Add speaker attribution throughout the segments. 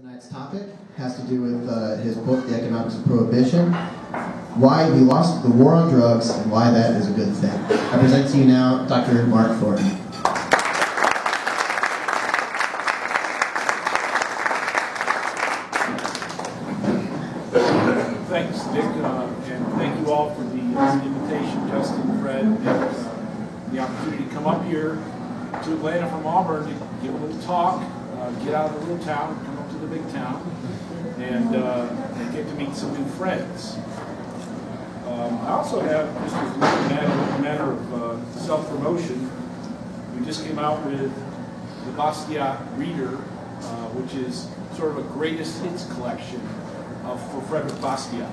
Speaker 1: Tonight's topic has to do with his book, The Economics of Prohibition, why we lost the war on drugs and why that is a good thing. I present to you now Dr. Mark Thornton.
Speaker 2: Thanks, Dick, and thank you all for the invitation, Justin, Fred, and the opportunity to come up here to Atlanta from Auburn to give a little talk, get out of the little town, come up to the big town, and get to meet some new friends. I also have, just as a matter of self-promotion, we just came out with the Basquiat Reader, which is sort of a greatest hits collection for Frederick Basquiat.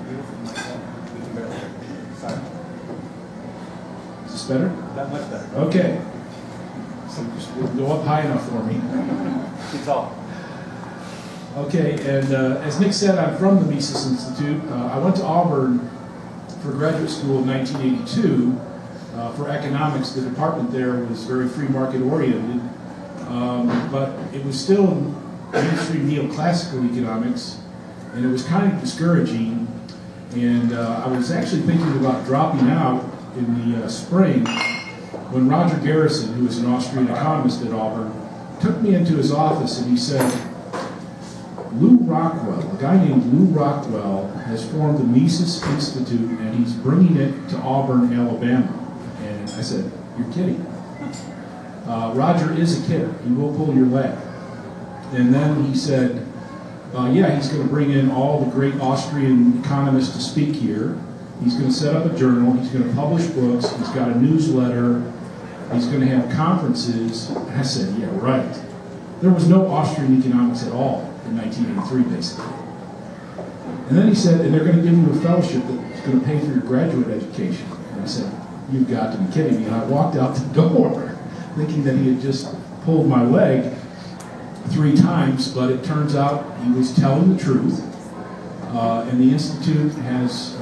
Speaker 2: Is this better?
Speaker 3: That much better.
Speaker 2: Okay. So just go up high enough for me.
Speaker 3: Too tall.
Speaker 2: Okay, and as Nick said, I'm from the Mises Institute. I went to Auburn for graduate school in 1982 for economics. The department there was very free market oriented, but it was still mainstream neoclassical economics, and it was kind of discouraging. And I was actually thinking about dropping out in the spring when Roger Garrison, who was an Austrian economist at Auburn, took me into his office and he said, Lew Rockwell, a guy named Lew Rockwell, has formed the Mises Institute and he's bringing it to Auburn, Alabama. And I said, you're kidding. Roger is a kidder. He will pull your leg. And then he said, yeah, he's going to bring in all the great Austrian economists to speak here. He's going to set up a journal. He's going to publish books. He's got a newsletter. He's going to have conferences. And I said, yeah, right. There was no Austrian economics at all in 1983, basically. And then he said, and they're going to give you a fellowship that's going to pay for your graduate education. And I said, you've got to be kidding me. And I walked out the door thinking that he had just pulled my leg 3 times, but it turns out he was telling the truth. And the Institute has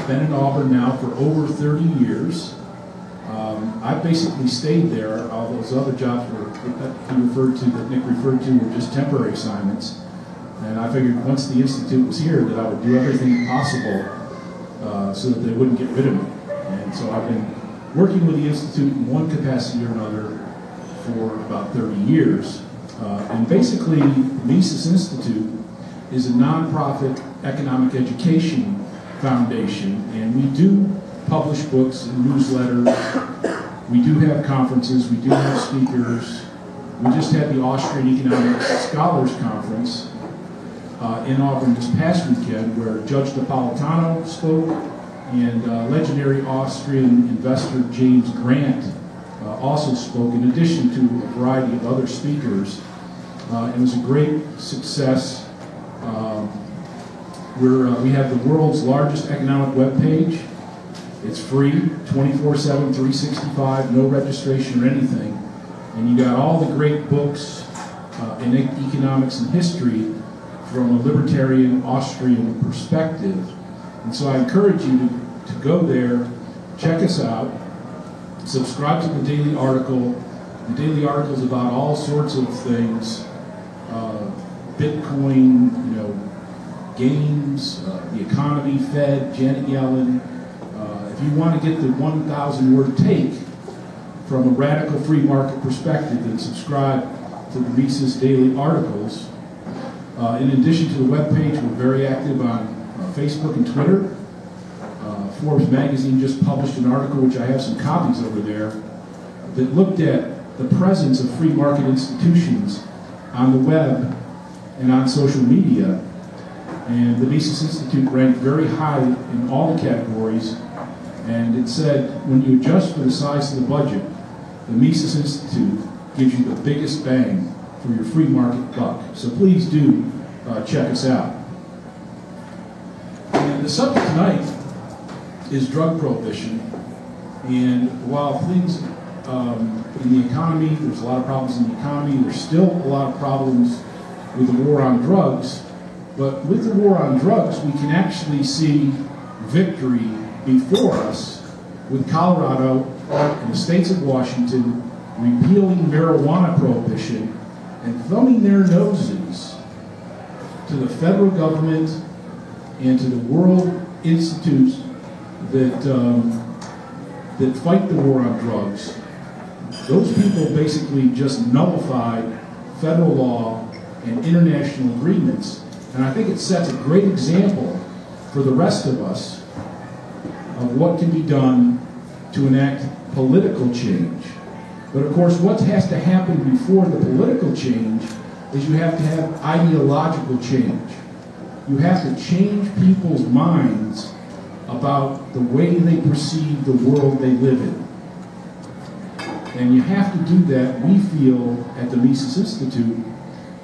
Speaker 2: been in Auburn now for over 30 years. I've basically stayed there. All those other jobs that Nick referred to, were just temporary assignments. And I figured once the Institute was here that I would do everything possible so that they wouldn't get rid of me. And so I've been working with the Institute in one capacity or another for about 30 years. And basically, the Mises Institute is a nonprofit economic education foundation, and we do publish books and newsletters. We do have conferences. We do have speakers. We just had the Austrian Economics Scholars Conference in Auburn this past weekend, where Judge Napolitano spoke, and legendary Austrian investor James Grant also spoke, in addition to a variety of other speakers. It was a great success. We have the world's largest economic webpage. It's free, 24/7, 365, no registration or anything. And you got all the great books in economics and history from a libertarian Austrian perspective. And so I encourage you to go there, check us out, subscribe to the daily article. The daily article is about all sorts of things. Bitcoin, games, the economy, Fed, Janet Yellen. If you want to get the 1,000-word take from a radical free market perspective, then subscribe to the Mises daily articles. In addition to the webpage, we're very active on Facebook and Twitter. Forbes magazine just published an article, which I have some copies over there, that looked at the presence of free market institutions on the web and on social media. And the Mises Institute ranked very high in all the categories. And it said, when you adjust for the size of the budget, the Mises Institute gives you the biggest bang for your free market buck. So please do check us out. And the subject tonight is drug prohibition. And while things in the economy, there's a lot of problems in the economy, there's still a lot of problems with the war on drugs. But with the war on drugs, we can actually see victory before us with Colorado and the states of Washington repealing marijuana prohibition and thumbing their noses to the federal government and to the world institutes that, that fight the war on drugs, those people basically just nullified federal law and international agreements. And I think it sets a great example for the rest of us of what can be done to enact political change. But of course, what has to happen before the political change is you have to have ideological change. You have to change people's minds about the way they perceive the world they live in. And you have to do that, we feel, at the Mises Institute,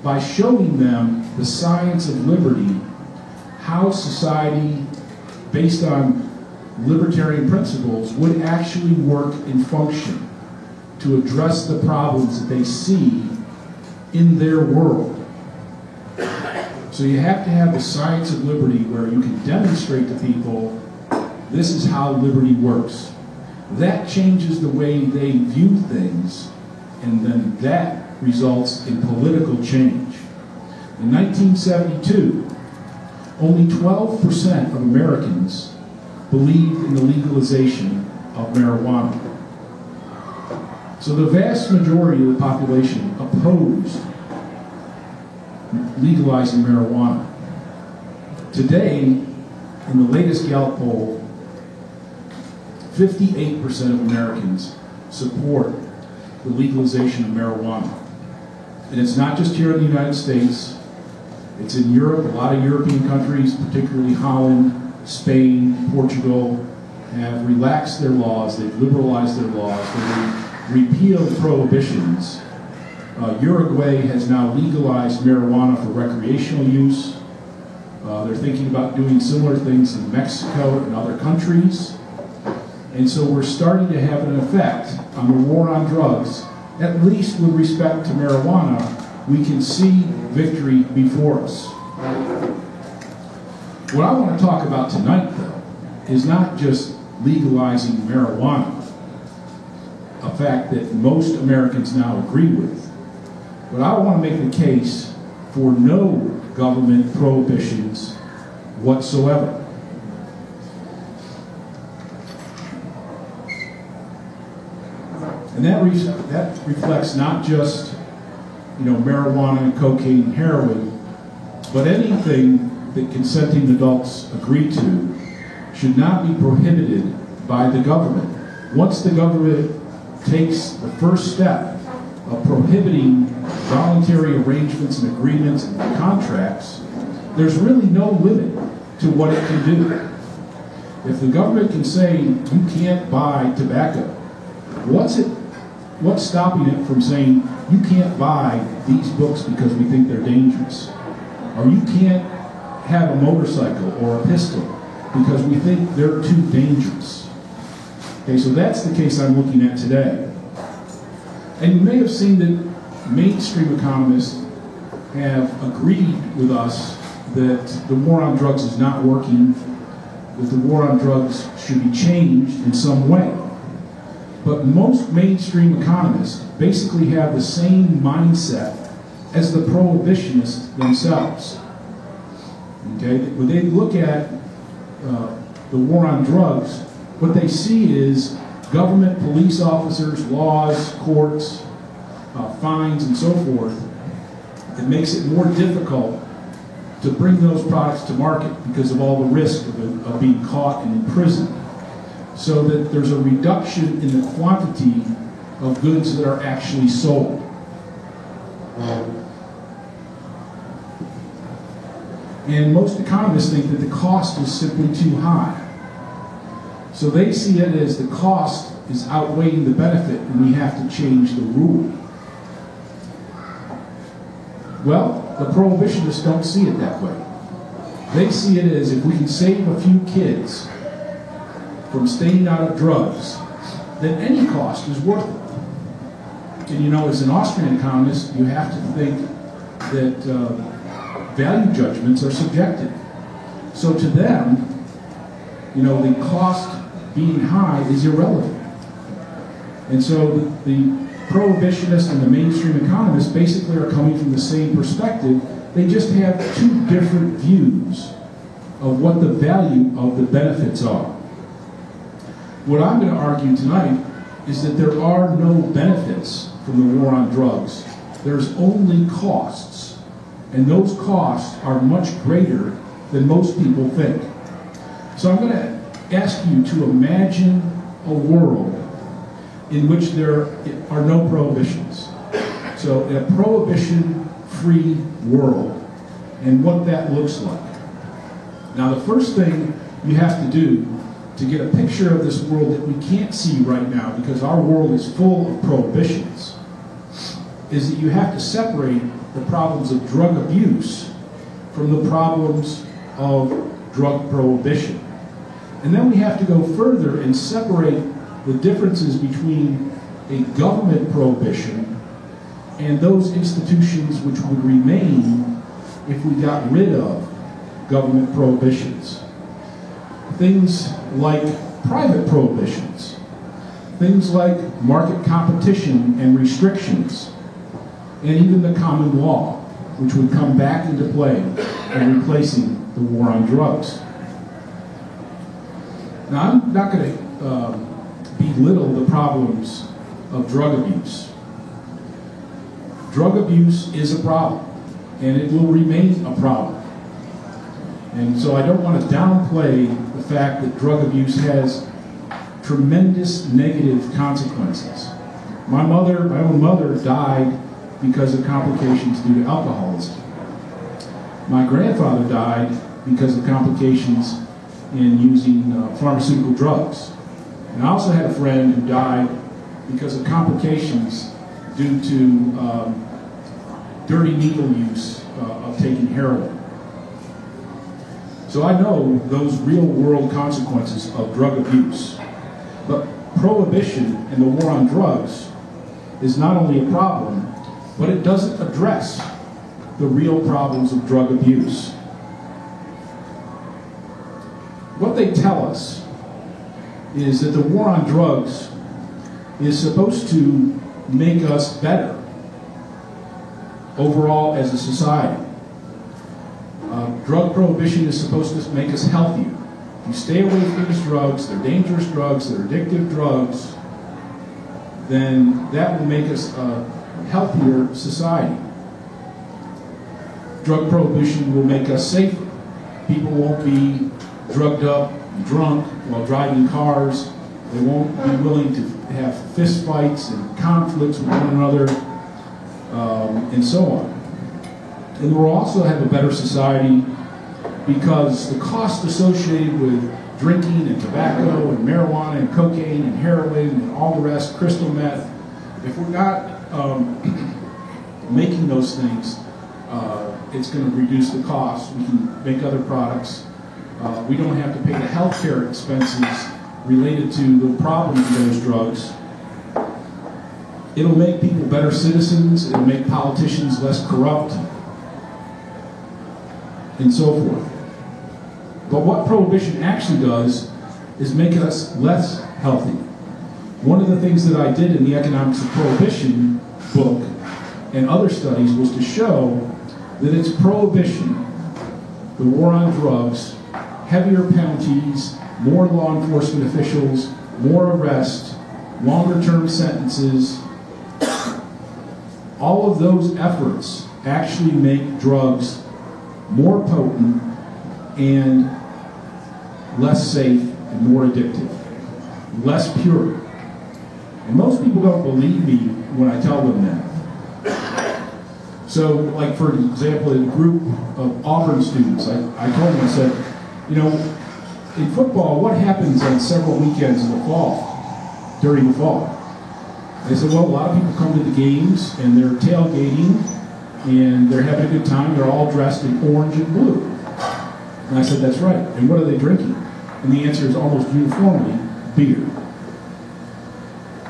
Speaker 2: by showing them the science of liberty, how society, based on libertarian principles, would actually work and function to address the problems that they see in their world. So you have to have the science of liberty where you can demonstrate to people this is how liberty works. That changes the way they view things, and then that results in political change. In 1972, only 12% of Americans believed in the legalization of marijuana. So the vast majority of the population opposed legalizing marijuana. Today, in the latest Gallup poll, 58% of Americans support the legalization of marijuana. And it's not just here in the United States, it's in Europe. A lot of European countries, particularly Holland, Spain, Portugal, have relaxed their laws, they've liberalized their laws, they've repealed prohibitions. Uruguay has now legalized marijuana for recreational use. They're thinking about doing similar things in Mexico and other countries. And so we're starting to have an effect on the war on drugs, at least with respect to marijuana. We can see victory before us. What I want to talk about tonight, though, is not just legalizing marijuana, a fact that most Americans now agree with. But I want to make the case for no government prohibitions whatsoever. And that reflects not just, marijuana, cocaine, and heroin, but anything that consenting adults agree to should not be prohibited by the government. Once the government takes the first step of prohibiting voluntary arrangements and agreements and contracts, there's really no limit to what it can do. If the government can say you can't buy tobacco, what's stopping it from saying you can't buy these books because we think they're dangerous? Or you can't have a motorcycle or a pistol because we think they're too dangerous. Okay, so that's the case I'm looking at today. And you may have seen that mainstream economists have agreed with us that the war on drugs is not working, that the war on drugs should be changed in some way. But most mainstream economists basically have the same mindset as the prohibitionists themselves. Okay? When they look at the war on drugs, what they see is government, police officers, laws, courts, fines, and so forth. It makes it more difficult to bring those products to market because of all the risk of being caught and imprisoned. So that there's a reduction in the quantity of goods that are actually sold. And most economists think that the cost is simply too high. So they see it as the cost is outweighing the benefit and we have to change the rule. Well, the prohibitionists don't see it that way. They see it as if we can save a few kids from staying out of drugs, then any cost is worth it. And as an Austrian economist, you have to think that value judgments are subjective. So to them, the cost being high is irrelevant. And so the prohibitionists and the mainstream economists basically are coming from the same perspective They just have two different views of what the value of the benefits are. What I'm going to argue tonight is that there are no benefits from the war on drugs. There's only costs, and those costs are much greater than most people think. So I'm going to ask you to imagine a world in which there are no prohibitions. So a prohibition-free world, and what that looks like. Now the first thing you have to do to get a picture of this world that we can't see right now, because our world is full of prohibitions, is that you have to separate the problems of drug abuse from the problems of drug prohibition. And then we have to go further and separate the differences between a government prohibition and those institutions which would remain if we got rid of government prohibitions. Things like private prohibitions, things like market competition and restrictions, and even the common law, which would come back into play in replacing the war on drugs. Now, I'm not going to belittle the problems of drug abuse. Drug abuse is a problem, and it will remain a problem. And so I don't want to downplay the fact that drug abuse has tremendous negative consequences. My own mother died because of complications due to alcoholism. My grandfather died because of complications in using pharmaceutical drugs. And I also had a friend who died because of complications due to dirty needle use of taking heroin. So I know those real-world consequences of drug abuse. But prohibition and the war on drugs is not only a problem, but it doesn't address the real problems of drug abuse. What they tell us is that the war on drugs is supposed to make us better overall as a society. Drug prohibition is supposed to make us healthier. If you stay away from these drugs, they're dangerous drugs, they're addictive drugs, then that will make us a healthier society. Drug prohibition will make us safer. People won't be drugged up and drunk while driving cars. They won't be willing to have fist fights and conflicts with one another, and so on. And we'll also have a better society because the cost associated with drinking and tobacco and marijuana and cocaine and heroin and all the rest, crystal meth, if we're not making those things, it's going to reduce the cost. We can make other products. We don't have to pay the health care expenses related to the problems of those drugs. It'll make people better citizens. It'll make politicians less corrupt, and so forth. But what prohibition actually does is make us less healthy. One of the things that I did in the Economics of Prohibition book and other studies was to show that it's prohibition, the war on drugs, heavier penalties, more law enforcement officials, more arrests, longer term sentences. All of those efforts actually make drugs more potent and less safe and more addictive, less pure. And most people don't believe me when I tell them that. So, like for example, in a group of Auburn students, I told them, I said, you know, in football, what happens on several weekends in the fall, during the fall? They said, well, a lot of people come to the games and they're tailgating and they're having a good time. They're all dressed in orange and blue. And I said, that's right. And what are they drinking? And the answer is almost uniformly beer.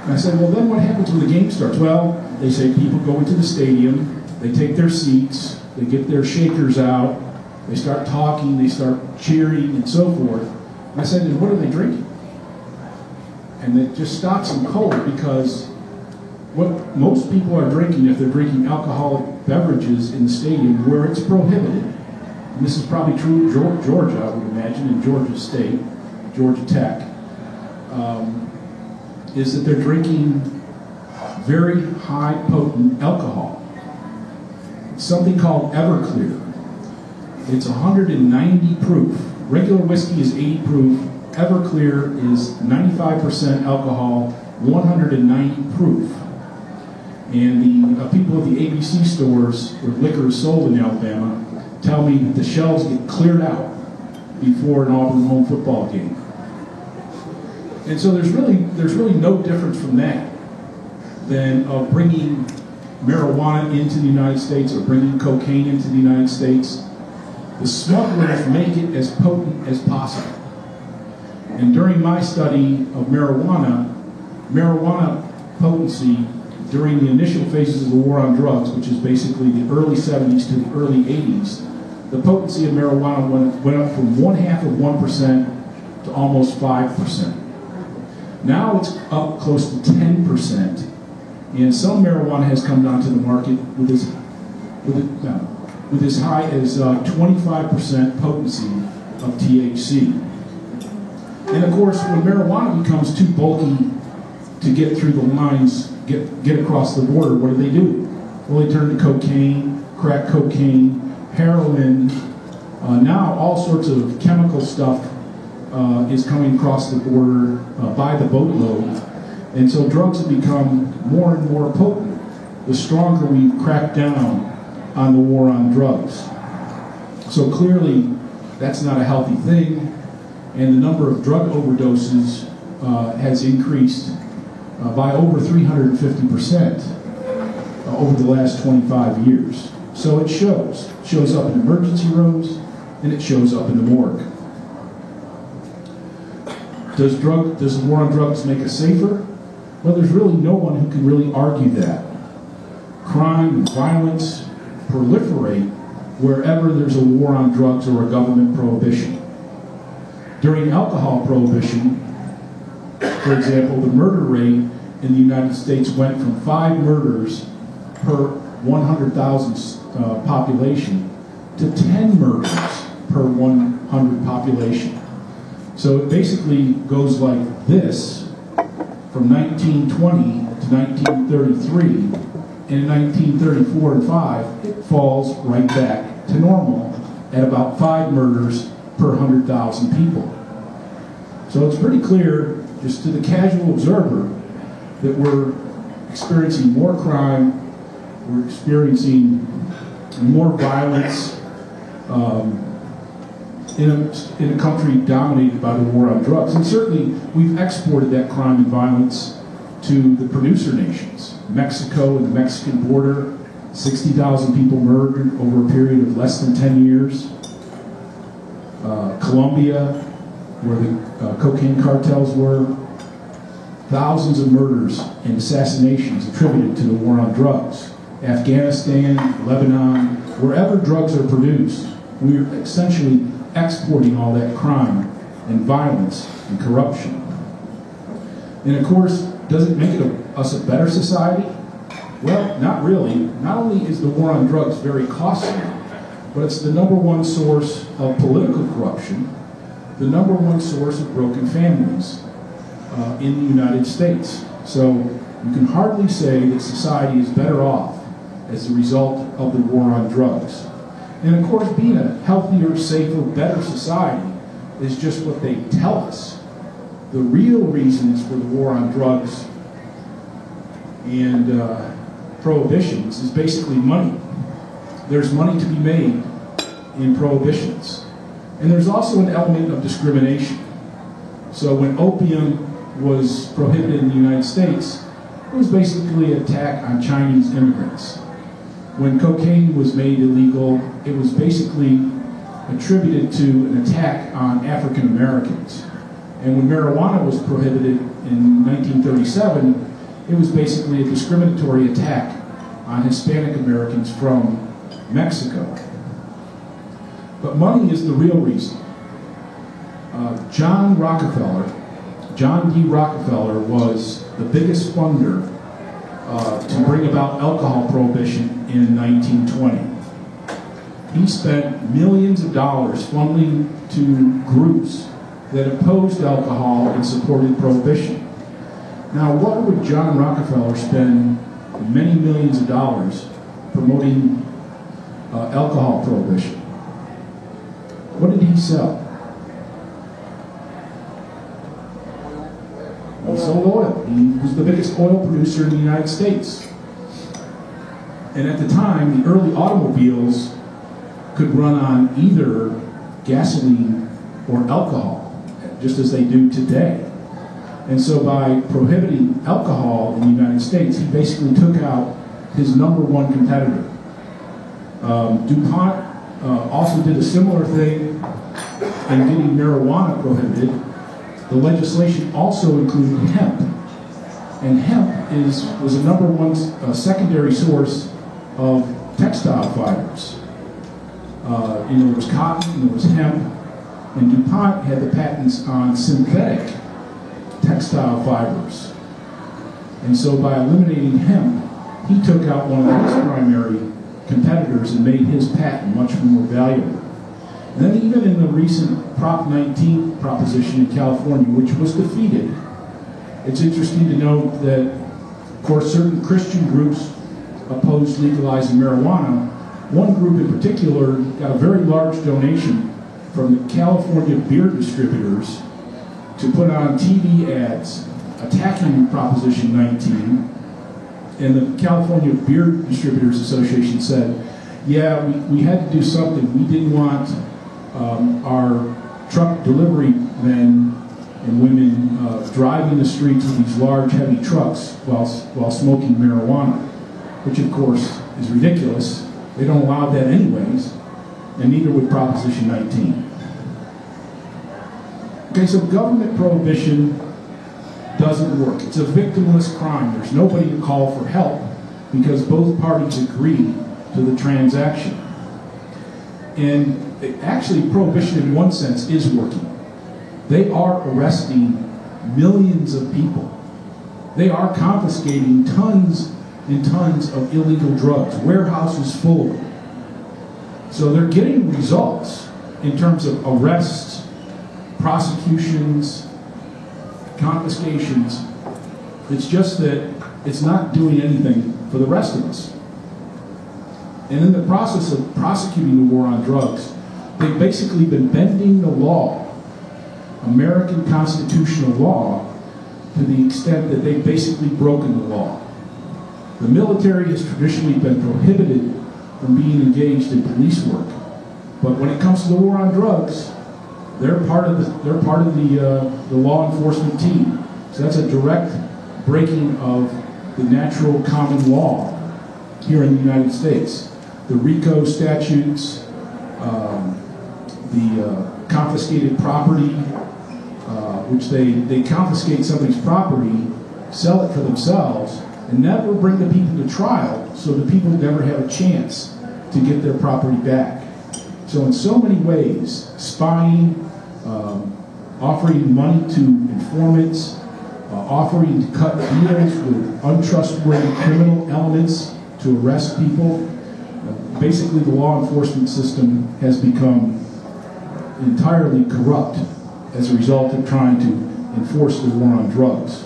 Speaker 2: And I said, well, then what happens when the game starts? Well, they say people go into the stadium, they take their seats, they get their shakers out, they start talking, they start cheering, and so forth. And I said, and what are they drinking? And it just stops them cold, because what most people are drinking, if they're drinking alcoholic beverages in the stadium where it's prohibited, and this is probably true of Georgia, I would imagine, in Georgia State, Georgia Tech, is that they're drinking very high potent alcohol. Something called Everclear. It's 190 proof. Regular whiskey is 80 proof. Everclear is 95% alcohol, 190 proof. And the people at the ABC stores where liquor is sold in Alabama tell me that the shelves get cleared out before an Auburn home football game. And so there's really no difference from that than of bringing marijuana into the United States or bringing cocaine into the United States. The smugglers make it as potent as possible. And during my study of marijuana potency during the initial phases of the war on drugs, which is basically the early 70s to the early 80s, the potency of marijuana went up from 0.5% to almost 5%. Now it's up close to 10%, and some marijuana has come down to the market with as high as 25% potency of THC. And of course, when marijuana becomes too bulky to get through the lines, get across the border, what do? Well, they turn to cocaine, crack cocaine, heroin. Now all sorts of chemical stuff is coming across the border by the boatload. And so drugs have become more and more potent the stronger we crack down on the war on drugs. So clearly, that's not a healthy thing, and the number of drug overdoses has increased by over 350% over the last 25 years. So it shows up in emergency rooms, and it shows up in the morgue. Does the war on drugs make us safer? Well, there's really no one who can really argue that. Crime and violence proliferate wherever there's a war on drugs or a government prohibition. During alcohol prohibition, for example, the murder rate in the United States went from 5 murders per 100,000 population to 10 murders per 100 population. So it basically goes like this from 1920 to 1933, and in 1934 and 5, it falls right back to normal at about 5 murders per 100,000 people. So it's pretty clear, just to the casual observer, that we're experiencing more crime, we're experiencing more violence in a country dominated by the war on drugs. And certainly we've exported that crime and violence to the producer nations. Mexico and the Mexican border, 60,000 people murdered over a period of less than 10 years. Colombia, where the cocaine cartels were, thousands of murders and assassinations attributed to the war on drugs. Afghanistan, Lebanon, wherever drugs are produced, we're essentially exporting all that crime and violence and corruption. And of course, does it make us a better society? Well, not really. Not only is the war on drugs very costly, but it's the #1 source of political corruption, the #1 source of broken families in the United States. So you can hardly say that society is better off as a result of the war on drugs. And of course, being a healthier, safer, better society is just what they tell us. The real reasons for the war on drugs and prohibitions is basically money. There's money to be made in prohibitions. And there's also an element of discrimination. So when opium was prohibited in the United States, it was basically an attack on Chinese immigrants. When cocaine was made illegal, it was basically attributed to an attack on African Americans. And when marijuana was prohibited in 1937, it was basically a discriminatory attack on Hispanic Americans from Mexico. But money is the real reason. John D. Rockefeller was the biggest funder to bring about alcohol prohibition in 1920. He spent millions of dollars funneling to groups that opposed alcohol and supported prohibition. Now, what would John Rockefeller spend many millions of dollars promoting alcohol prohibition? What did he sell? He sold oil. He was the biggest oil producer in the United States. And at the time, the early automobiles could run on either gasoline or alcohol, just as they do today. And so by prohibiting alcohol in the United States, he basically took out his number one competitor. DuPont also did a similar thing in getting marijuana prohibited. The legislation also included hemp. And hemp was a number one secondary source of textile fibers. There was cotton, and there was hemp, and DuPont had the patents on synthetic textile fibers. And so by eliminating hemp, he took out one of his primary competitors and made his patent much more valuable. And then even in the recent Prop 19 proposition in California, which was defeated, it's interesting to note that, of course, certain Christian groups opposed legalizing marijuana. One group in particular got a very large donation from the California beer distributors to put on TV ads attacking Proposition 19. And the California Beer Distributors Association said, yeah, we had to do something. We didn't want our truck delivery men and women driving the streets with these large, heavy trucks while smoking marijuana, which of course is ridiculous. They don't allow that anyways, and neither would Proposition 19. Okay, so government prohibition doesn't work. It's a victimless crime. There's nobody to call for help because both parties agree to the transaction. And actually, prohibition in one sense is working. They are arresting millions of people. They are confiscating tons and tons of illegal drugs, warehouses full of them. So they're getting results in terms of arrests, prosecutions, confiscations. It's just that it's not doing anything for the rest of us. And in the process of prosecuting the war on drugs, they've basically been bending the law, American constitutional law, to the extent that they've basically broken the law. The military has traditionally been prohibited from being engaged in police work, but when it comes to the war on drugs, they're part of the law enforcement team. So that's a direct breaking of the natural common law here in the United States. The RICO statutes, the confiscated property, which they confiscate somebody's property, sell it for themselves, and never bring the people to trial, so the people never have a chance to get their property back. So in so many ways, spying, offering money to informants, offering to cut deals with untrustworthy criminal elements to arrest people. Basically, the law enforcement system has become entirely corrupt as a result of trying to enforce the war on drugs.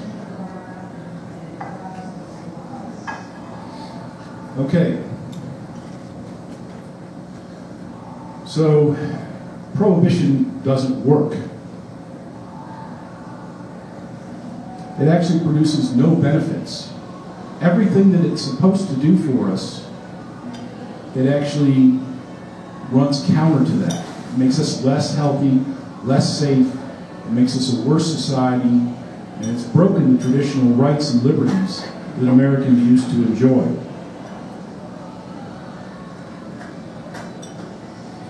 Speaker 2: Okay. So, prohibition doesn't work. It actually produces no benefits. Everything that it's supposed to do for us, it actually runs counter to that. It makes us less healthy, less safe, it makes us a worse society, and it's broken the traditional rights and liberties that Americans used to enjoy.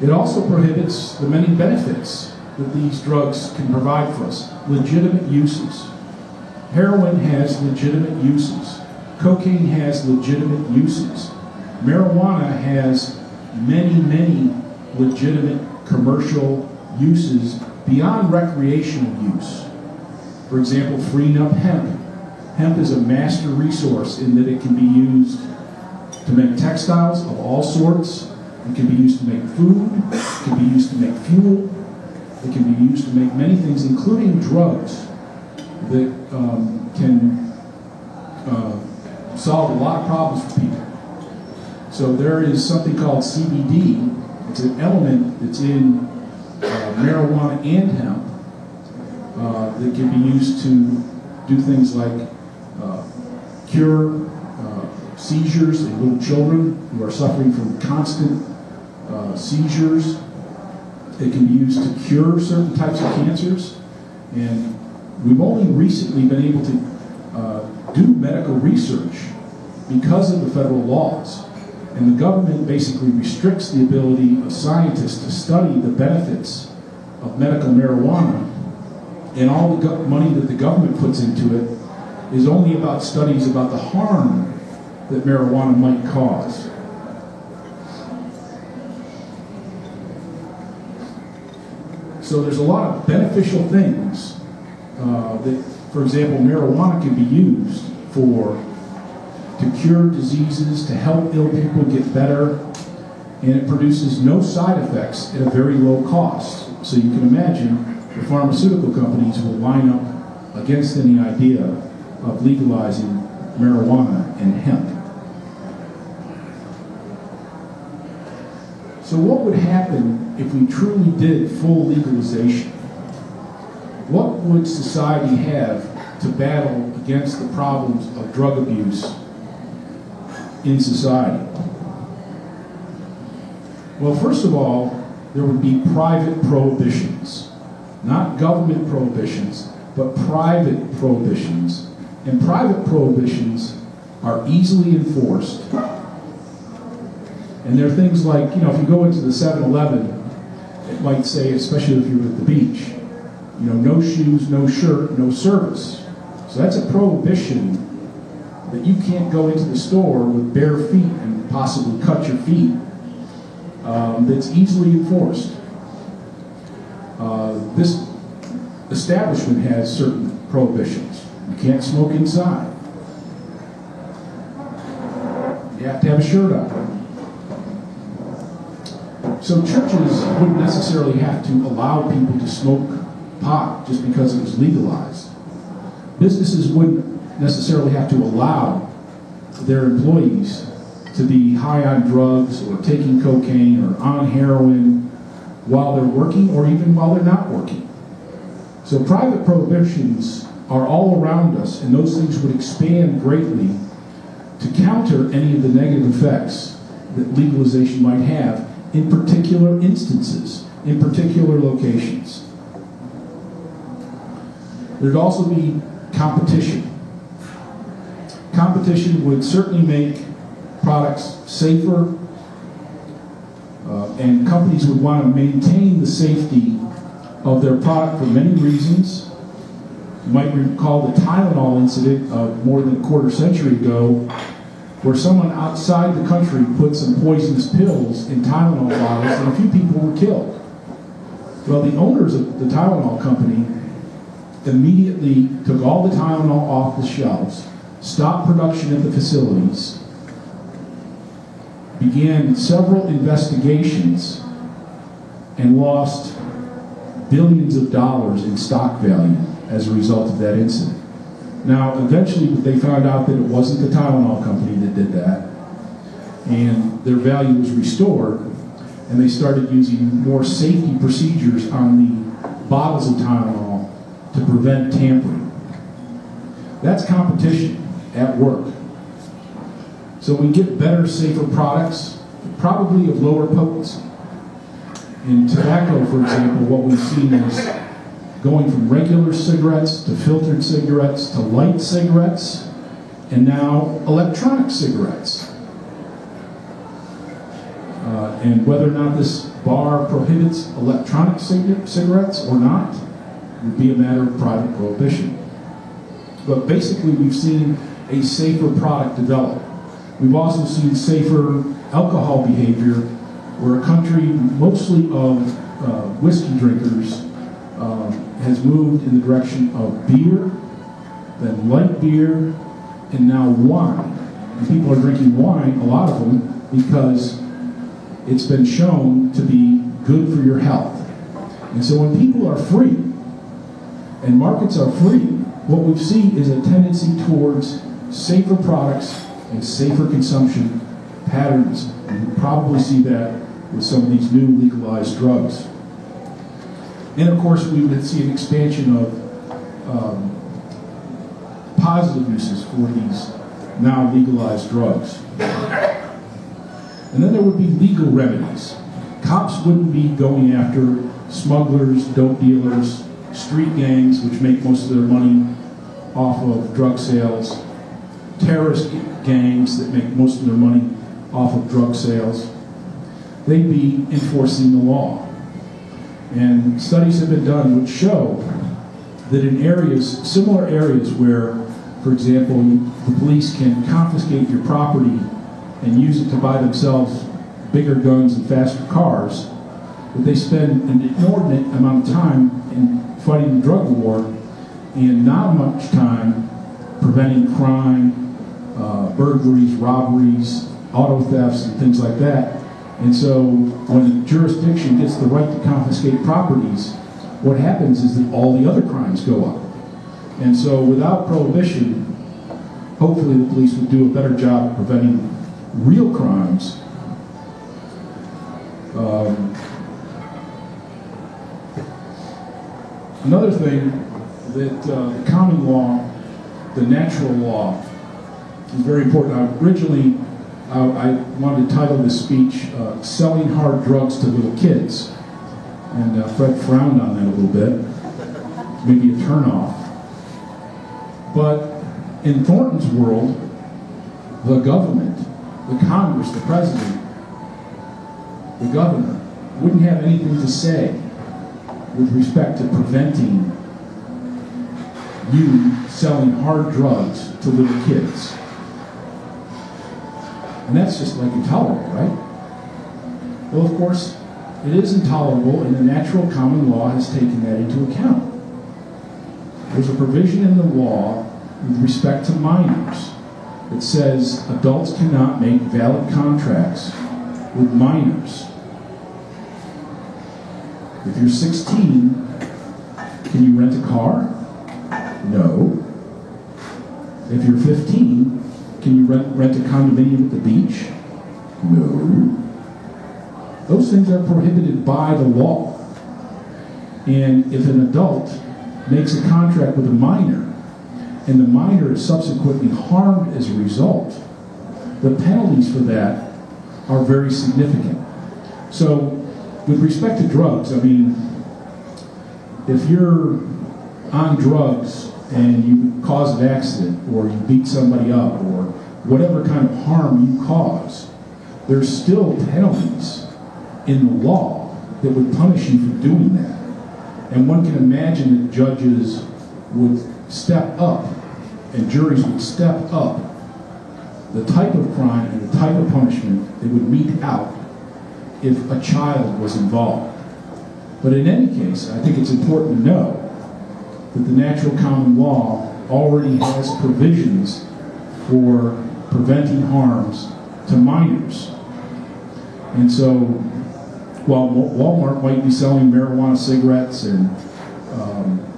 Speaker 2: It also prohibits the many benefits that these drugs can provide for us, legitimate uses. Heroin has legitimate uses. Cocaine has legitimate uses. Marijuana has many, many legitimate commercial uses beyond recreational use. For example, freeing up hemp Hemp is a master resource in that it can be used to make textiles of all sorts. It can be used to make food. It can be used to make fuel. It can be used to make many things, including drugs that can solve a lot of problems for people. So there is something called CBD. It's an element that's in marijuana and hemp that can be used to do things like cure seizures in little children who are suffering from constant seizures. It can be used to cure certain types of cancers. And we've only recently been able to do medical research because of the federal laws. And the government basically restricts the ability of scientists to study the benefits of medical marijuana. And all the money that the government puts into it is only about studies about the harm that marijuana might cause. So there's a lot of beneficial things that, for example, marijuana can be used to cure diseases, to help ill people get better, and it produces no side effects at a very low cost. So you can imagine the pharmaceutical companies will line up against any idea of legalizing marijuana and hemp. So what would happen if we truly did full legalization? What would society have to battle against the problems of drug abuse in society? Well, first of all, there would be private prohibitions. Not government prohibitions, but private prohibitions. And private prohibitions are easily enforced. And there are things like, if you go into the 7-Eleven, it might say, especially if you're at the beach, no shoes, no shirt, no service. So that's a prohibition that you can't go into the store with bare feet and possibly cut your feet. That's easily enforced. This establishment has certain prohibitions. You can't smoke inside. You have to have a shirt on. So churches wouldn't necessarily have to allow people to smoke pot just because it was legalized. Businesses wouldn't necessarily have to allow their employees to be high on drugs or taking cocaine or on heroin while they're working or even while they're not working. So private prohibitions are all around us, and those things would expand greatly to counter any of the negative effects that legalization might have in particular instances, in particular locations. There'd also be competition. Competition would certainly make products safer, and companies would want to maintain the safety of their product for many reasons. You might recall the Tylenol incident of more than a quarter century ago, where someone outside the country put some poisonous pills in Tylenol bottles and a few people were killed. Well, the owners of the Tylenol company immediately took all the Tylenol off the shelves, stopped production at the facilities, began several investigations, and lost billions of dollars in stock value as a result of that incident. Now, eventually they found out that it wasn't the Tylenol company that did that, and their value was restored, and they started using more safety procedures on the bottles of Tylenol to prevent tampering. That's competition at work. So we get better, safer products, probably of lower potency. In tobacco, for example, what we've seen is going from regular cigarettes to filtered cigarettes to light cigarettes, and now electronic cigarettes. And whether or not this bar prohibits electronic cigarettes or not would be a matter of private prohibition. But basically, we've seen a safer product develop. We've also seen safer alcohol behavior, where a country mostly of whiskey drinkers has moved in the direction of beer, then light beer, and now wine. And people are drinking wine, a lot of them, because it's been shown to be good for your health. And so when people are free, and markets are free, what we've seen is a tendency towards safer products and safer consumption patterns. And we probably see that with some of these new legalized drugs. And of course, we would see an expansion of positive uses for these now legalized drugs. And then there would be legal remedies. Cops wouldn't be going after smugglers, dope dealers, street gangs, which make most of their money off of drug sales, terrorist gangs that make most of their money off of drug sales. They'd be enforcing the law. And studies have been done which show that in areas, similar areas where, for example, the police can confiscate your property and use it to buy themselves bigger guns and faster cars, that they spend an inordinate amount of time in fighting the drug war and not much time preventing crime, burglaries, robberies, auto thefts, and things like that. And so when a jurisdiction gets the right to confiscate properties, what happens is that all the other crimes go up. And so without prohibition, hopefully the police would do a better job of preventing real crimes. Another thing that the common law, the natural law, is very important. Originally, I wanted to title this speech, Selling Hard Drugs to Little Kids. And Fred frowned on that a little bit, maybe a turnoff. But in Thornton's world, the government, the Congress, the president, the governor, wouldn't have anything to say with respect to preventing you selling hard drugs to little kids. And that's just like intolerable, right? Well, of course, it is intolerable, and the natural common law has taken that into account. There's a provision in the law with respect to minors that says adults cannot make valid contracts with minors. If you're 16, can you rent a car? No. If you're 15, can you rent a condominium at the beach? No. Those things are prohibited by the law. And if an adult makes a contract with a minor, and the minor is subsequently harmed as a result, the penalties for that are very significant. So, with respect to drugs, I mean, if you're on drugs and you cause an accident, or you beat somebody up, or whatever kind of harm you cause, there's still penalties in the law that would punish you for doing that. And one can imagine that judges would step up, and juries would step up the type of crime and the type of punishment they would mete out if a child was involved. But in any case, I think it's important to know that the natural common law already has provisions for preventing harms to minors. And so, while Walmart might be selling marijuana cigarettes and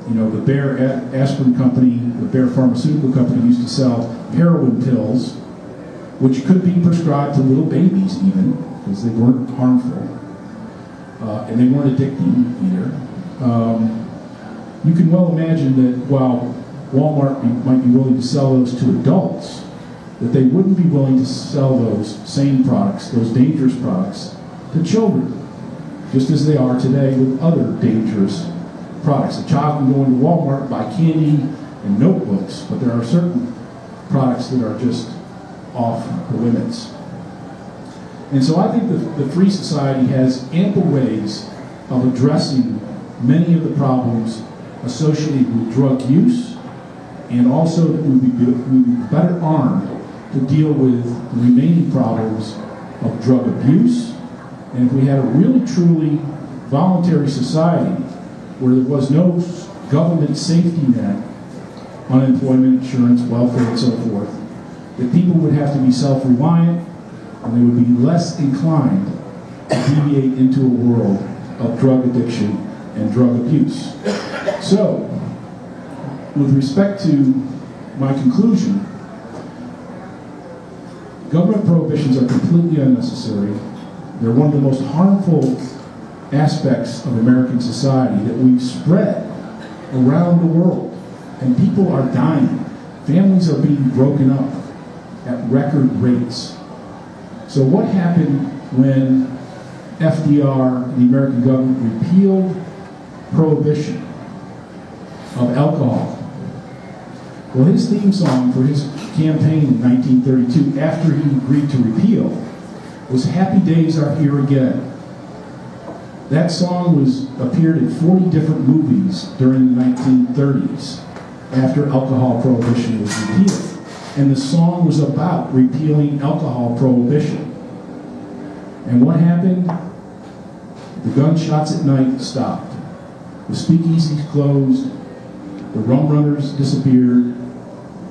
Speaker 2: the Bayer aspirin company, the Bayer pharmaceutical company used to sell heroin pills, which could be prescribed to little babies even, because they weren't harmful, and they weren't addicting either. You can well imagine that while Walmart might be willing to sell those to adults, that they wouldn't be willing to sell those same products, those dangerous products, to children, just as they are today with other dangerous products. A child can go into Walmart and buy candy and notebooks, but there are certain products that are just off the limits. And so I think the Free Society has ample ways of addressing many of the problems associated with drug use, and also that we would be better armed to deal with the remaining problems of drug abuse. And if we had a really truly voluntary society where there was no government safety net unemployment insurance, welfare, and so forth, that people would have to be self-reliant and they would be less inclined to deviate into a world of drug addiction and drug abuse. So, with respect to my conclusion, government prohibitions are completely unnecessary. They're one of the most harmful aspects of American society that we've spread around the world. And people are dying. Families are being broken up at record rates. So what happened when FDR and the American government repealed prohibition of alcohol? Well, his theme song for his campaign in 1932, after he agreed to repeal, was "Happy Days Are Here Again." That song appeared in 40 different movies during the 1930s after alcohol prohibition was repealed. And the song was about repealing alcohol prohibition. And what happened? The gunshots at night stopped. The speakeasies closed. The rum runners disappeared.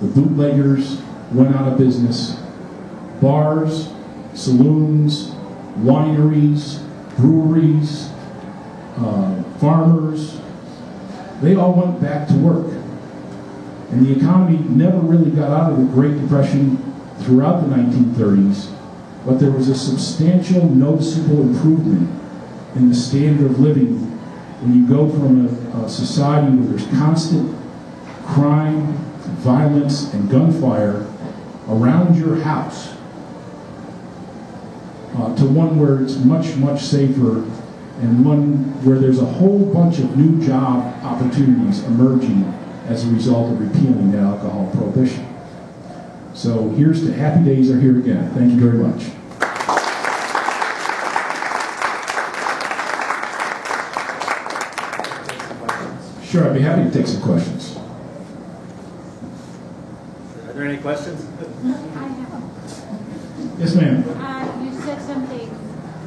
Speaker 2: The bootleggers went out of business. Bars, saloons, wineries, breweries, farmers, they all went back to work. And the economy never really got out of the Great Depression throughout the 1930s, but there was a substantial, noticeable improvement in the standard of living when you go from a society where there's constant crime, violence, and gunfire around your house to one where it's much, much safer, and one where there's a whole bunch of new job opportunities emerging as a result of repealing that alcohol prohibition. So here's to Happy Days Are Here Again. Thank you very much. Sure, I'd be happy to take some questions.
Speaker 3: Are there any questions?
Speaker 4: I have.
Speaker 2: Yes, ma'am.
Speaker 4: You said something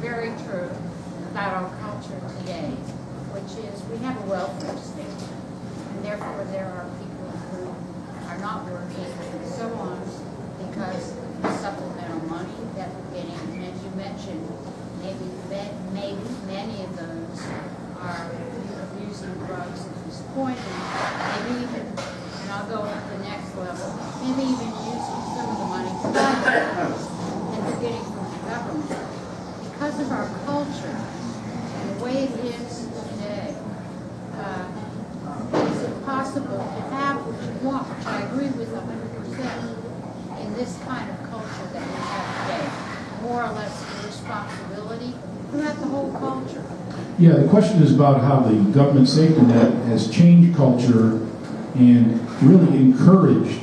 Speaker 4: very true about our culture today, which is we have a welfare state, and therefore there are people who are not working and so on because of supplemental money that we're getting. And as you mentioned, maybe many of those are abusing drugs at this point, and maybe even, and I'll go to the next level, maybe even using some of the money to buy drugs and they're getting from the government. Because of our culture and the way it is today, is it possible to have what you want, which I agree with 100%, in this kind of culture that we have today? More or less the responsibility throughout the whole culture.
Speaker 2: Yeah, the question is about how the government safety net has changed culture and really encouraged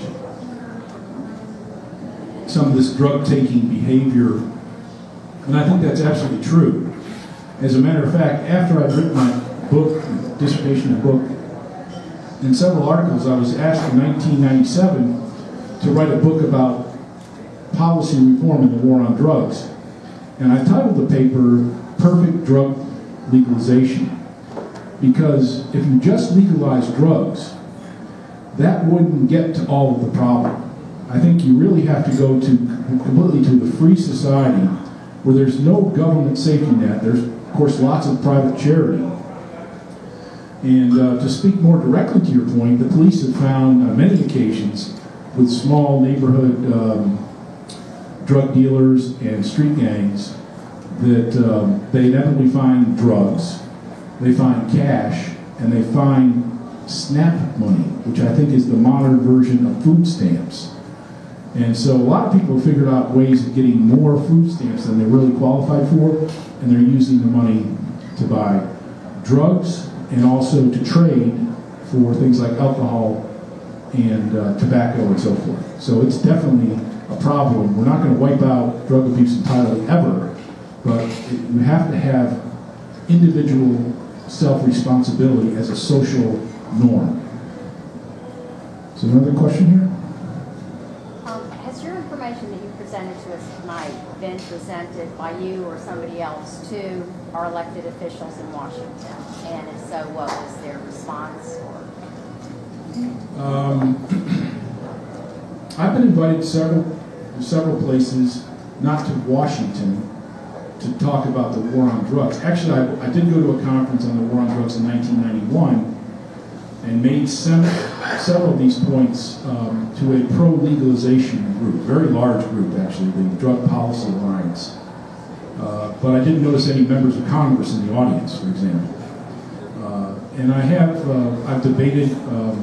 Speaker 2: some of this drug-taking behavior. And I think that's absolutely true. As a matter of fact, after I'd written my book, dissertation and book, in several articles, I was asked in 1997 to write a book about policy reform in the war on drugs. And I titled the paper, Perfect Drug Legalization. Because if you just legalize drugs, that wouldn't get to all of the problem. I think you really have to go to completely to the free society where there's no government safety net. There's, of course, lots of private charity. And to speak more directly to your point, the police have found on many occasions with small neighborhood drug dealers and street gangs that they inevitably find drugs, they find cash, and they find SNAP money, which I think is the modern version of food stamps. And so a lot of people have figured out ways of getting more food stamps than they're really qualified for, and they're using the money to buy drugs and also to trade for things like alcohol and tobacco and so forth. So it's definitely a problem. We're not going to wipe out drug abuse entirely ever, but you have to have individual self-responsibility as a social norm. Is there another question here?
Speaker 5: Has your information that you presented to us tonight been presented by you or somebody else to our elected officials in Washington? And if so, what was their response? Or
Speaker 2: I've been invited to several places, not to Washington, to talk about the war on drugs. Actually, I did go to a conference on the war on drugs in 1991 and made several of these points to a pro-legalization group, very large group actually, the Drug Policy Alliance. But I didn't notice any members of Congress in the audience, for example. And I've debated a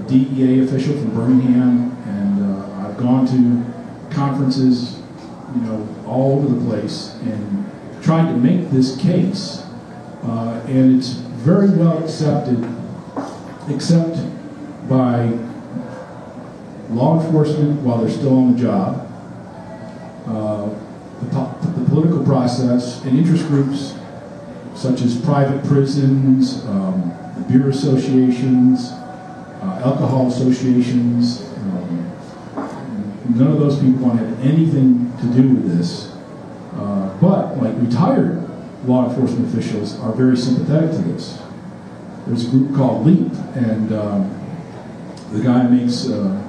Speaker 2: DEA official from Birmingham, and I've gone to conferences, all over the place, and tried to make this case, and it's very well accepted, except by law enforcement while they're still on the job, the political process, and interest groups such as private prisons, the beer associations, alcohol associations. None of those people want to have anything to do with this. But like retired law enforcement officials are very sympathetic to this. There's a group called LEAP, and the guy makes the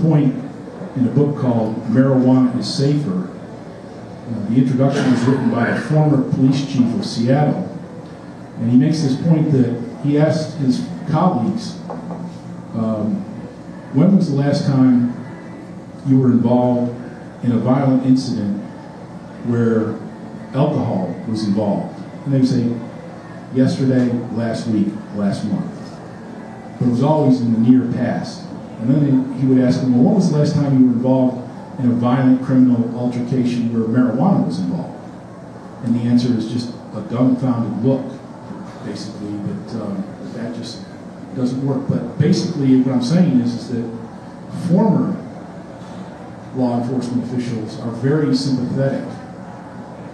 Speaker 2: point in a book called Marijuana is Safer. The introduction was written by a former police chief of Seattle, and he makes this point that he asked his colleagues, when was the last time you were involved in a violent incident where alcohol was involved? And they would say, yesterday, last week, last month. But it was always in the near past. And then he would ask them, well, when was the last time you were involved in a violent criminal altercation where marijuana was involved? And the answer is just a dumbfounded look, basically, that just doesn't work. But basically what I'm saying is that former law enforcement officials are very sympathetic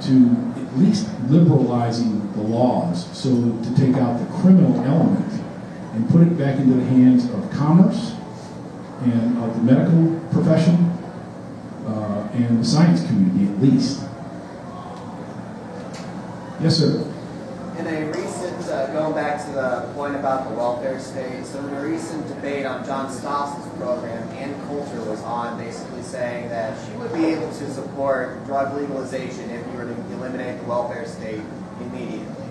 Speaker 2: to at least liberalizing the laws, so to take out the criminal element and put it back into the hands of commerce and of the medical profession and the science community at least. Yes, sir.
Speaker 6: In a recent, going back to the point about the welfare state, so in a recent debate on John Stoss's program, Ann Coulter was on basically saying that she would be able to support drug legalization if you were to eliminate the welfare state immediately.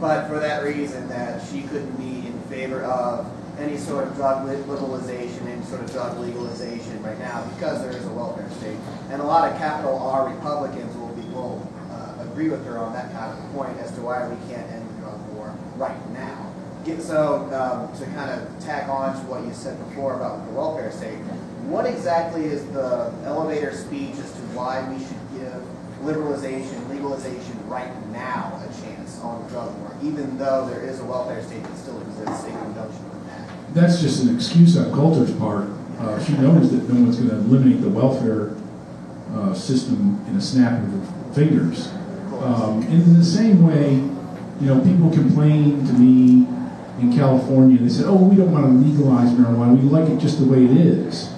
Speaker 6: But for that reason, that she couldn't be in favor of any sort of drug liberalization, any sort of drug legalization right now because there is a welfare state. And a lot of capital R Republicans will agree with her on that kind of point as to why we can't end the drug war right now. So to kind of tack on to what you said before about the welfare state, what exactly is the elevator speech as to why we should give legalization right now a chance on the drug war, even though there is a welfare state that still exists in conjunction with that?
Speaker 2: That's just an excuse on Coulter's part. She knows that no one's going to eliminate the welfare system in a snap of her fingers. In the same way, people complain to me in California. They said, "Oh, we don't want to legalize marijuana. We like it just the way it is.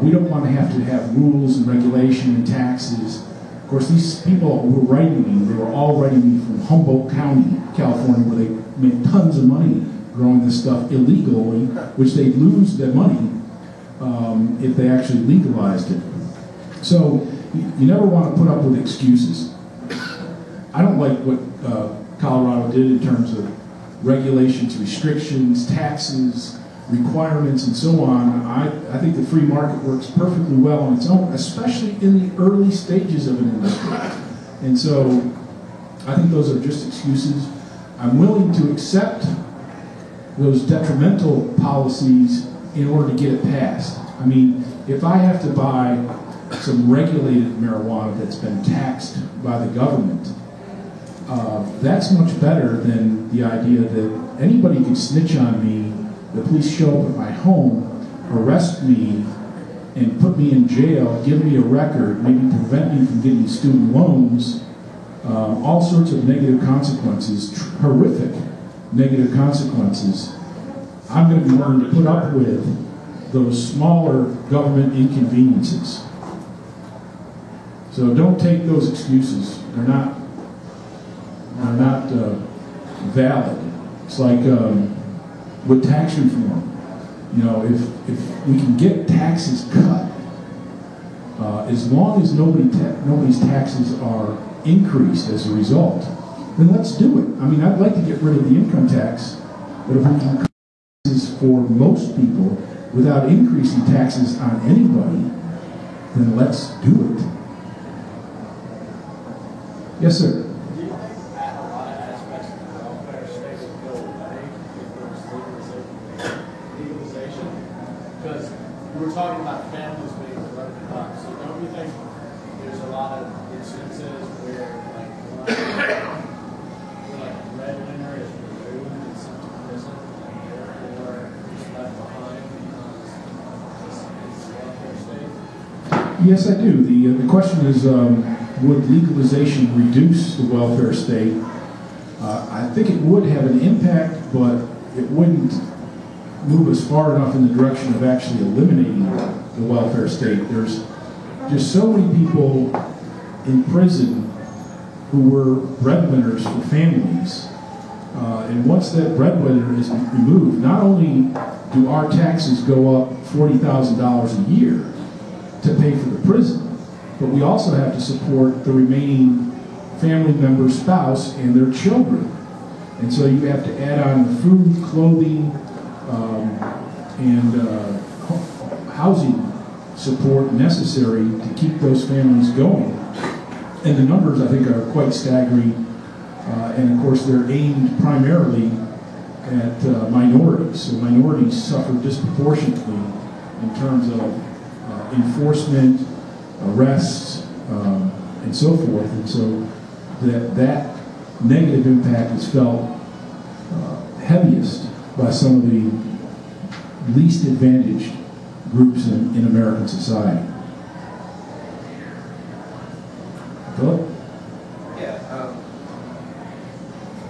Speaker 2: We don't want to have rules and regulation and taxes." Of course, these people who were writing me, they were all writing me from Humboldt County, California, where they made tons of money growing this stuff illegally, which they'd lose their money if they actually legalized it. So you never want to put up with excuses. I don't like what Colorado did in terms of regulations, restrictions, taxes, requirements, and so on. I think the free market works perfectly well on its own, especially in the early stages of an industry. And so I think those are just excuses. I'm willing to accept those detrimental policies in order to get it passed. I mean, if I have to buy some regulated marijuana that's been taxed by the government, that's much better than the idea that anybody could snitch on me, the police show up at my home, arrest me, and put me in jail, give me a record, maybe prevent me from getting student loans, all sorts of negative consequences, horrific negative consequences. I'm going to be willing to put up with those smaller government inconveniences. So don't take those excuses. They're not valid. It's like with tax reform. You know, if we can get taxes cut, as long as nobody's taxes are increased as a result, then let's do it. I mean, I'd like to get rid of the income tax, but if we can cut taxes for most people without increasing taxes on anybody, then let's do it. Yes, sir.
Speaker 7: Because we're talking about families being broken up, so don't you think there's a lot of instances where like breadwinner is removed and sent to prison and therefore is left behind because it's welfare state?
Speaker 2: Yes, I do. The question is, would legalization reduce the welfare state? I think it would have an impact, but it wouldn't move us far enough in the direction of actually eliminating the welfare state. There's just so many people in prison who were breadwinners for families. And once that breadwinner is removed, not only do our taxes go up $40,000 a year to pay for the prison, but we also have to support the remaining family member's spouse and their children. And so you have to add on the food, clothing, and housing support necessary to keep those families going. And the numbers, I think, are quite staggering. And of course, they're aimed primarily at minorities. So minorities suffer disproportionately in terms of enforcement, arrests, and so forth. And so that negative impact is felt heaviest by some of the least advantaged groups in American society. Philip?
Speaker 8: Yeah.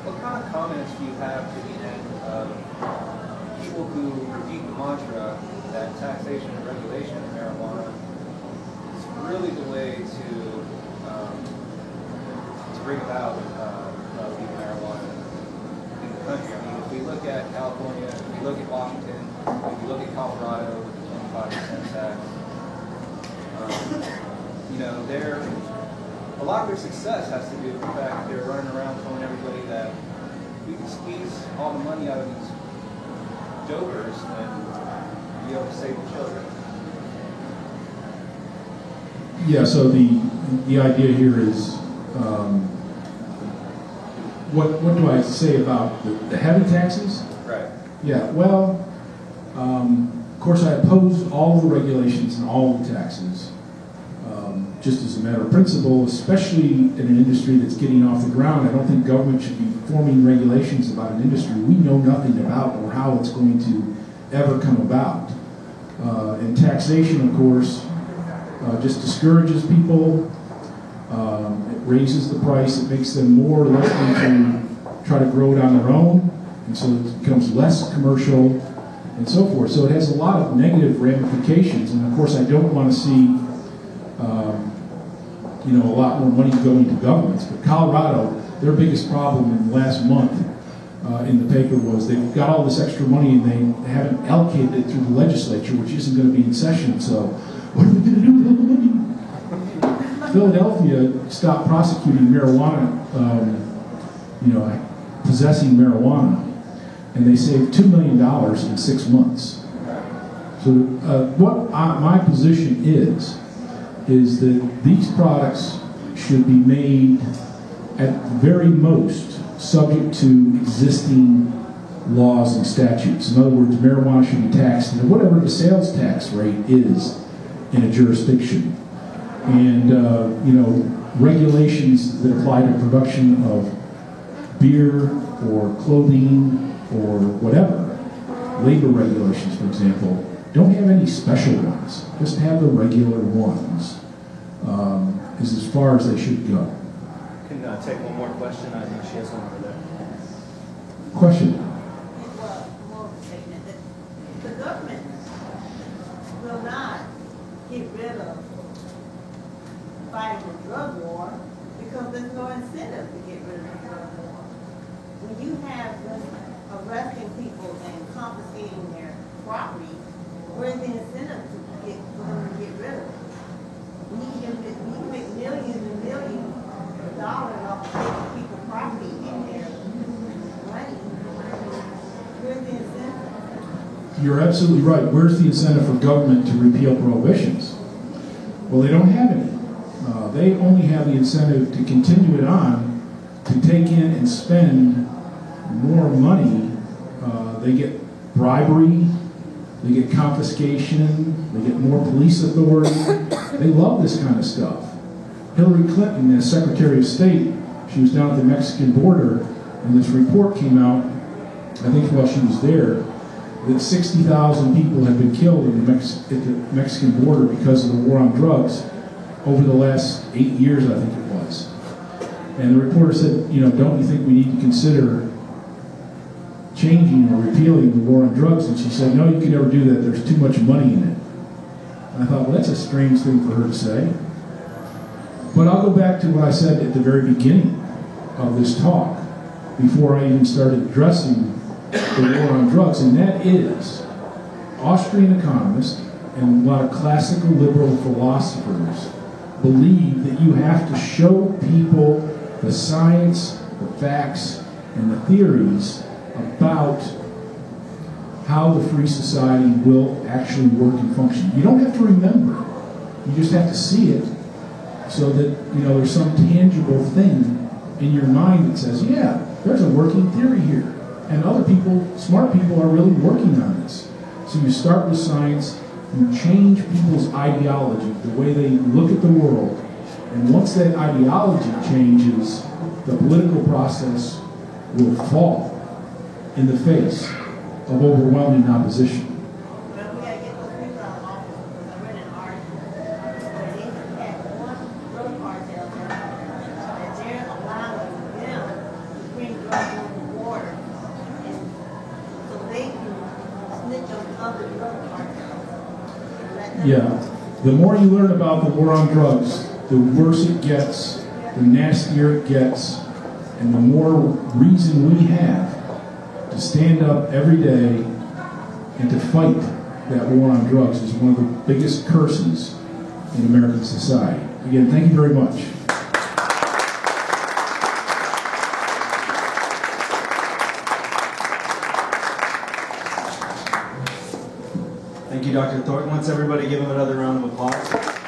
Speaker 8: What kind of comments do you have to the end of people who repeat the mantra that taxation and regulation of marijuana is really the way to bring about legal marijuana in the country? I mean, if we look at California, if we look at Washington, if we look at Colorado with the 25% tax, you know, a lot of their success has to do with the fact that they're running around telling everybody that we can squeeze all the money out of these dopers and be able to save the children.
Speaker 2: Yeah, so the idea here is, what do I say about the heavy taxes?
Speaker 8: Right.
Speaker 2: Yeah, well, of course I oppose all the regulations and all the taxes, just as a matter of principle, especially in an industry that's getting off the ground. I don't think government should be forming regulations about an industry we know nothing about or how it's going to ever come about. And taxation, of course, just discourages people. It raises the price. It makes them more likely to try to grow it on their own, and so it becomes less commercial, and so forth. So it has a lot of negative ramifications, and of course I don't want to see a lot more money going to governments. But Colorado, their biggest problem in the last month in the paper was they've got all this extra money and they haven't allocated it through the legislature, which isn't going to be in session. So what are we going to do with all the money? Philadelphia stopped prosecuting marijuana, possessing marijuana, and they saved $2 million in 6 months. So what my position is that these products should be made at very most subject to existing laws and statutes. In other words, marijuana should be taxed at whatever the sales tax rate is in a jurisdiction. And, regulations that apply to production of beer or clothing or whatever, labor regulations, for example, don't have any special ones. Just have the regular ones, is as far as they should go.
Speaker 3: Can take one more question. I think she has one over there.
Speaker 2: Question?
Speaker 9: The government will not get rid of fighting the drug war because there's no incentive to get rid of the drug war. When you have a arresting people and confiscating their property, where's the incentive for them to get rid of it? We can make millions and millions of dollars off of taking people's property and their money. Where's the incentive?
Speaker 2: You're absolutely right. Where's the incentive for government to repeal prohibitions? Well, they don't have any. They only have the incentive to continue it on, to take in and spend more money. They get bribery, they get confiscation, they get more police authority. They love this kind of stuff. Hillary Clinton, as Secretary of State, she was down at the Mexican border, and this report came out, I think while she was there, that 60,000 people have been killed at the Mexican border because of the war on drugs over the last 8 years, I think it was. And the reporter said, you know, don't you think we need to consider changing or repealing the war on drugs? And she said, no, you can never do that. There's too much money in it. And I thought, well, that's a strange thing for her to say. But I'll go back to what I said at the very beginning of this talk, before I even started addressing the war on drugs, and that is Austrian economists and a lot of classical liberal philosophers believe that you have to show people the science, the facts, and the theories about how the free society will actually work and function. You don't have to remember. You just have to see it, so that, you know, there's some tangible thing in your mind that says, yeah, there's a working theory here. And other people, smart people, are really working on this. So you start with science, you change people's ideology, the way they look at the world, and once that ideology changes, the political process will fall in the face of overwhelming opposition.
Speaker 9: Well, we gotta get those people out of office, because I read an article where they had one drug cartel that they're allowing them to bring drugs over the border, and so they can snitch on other drug cartels. And let them
Speaker 2: Yeah, the more you learn about the war on drugs, the worse it gets, the nastier it gets, and the more reason we have to stand up every day and to fight that war on drugs is one of the biggest curses in American society. Again, thank you very much.
Speaker 3: Thank you, Dr. Thornton. Let's everybody give him another round of applause.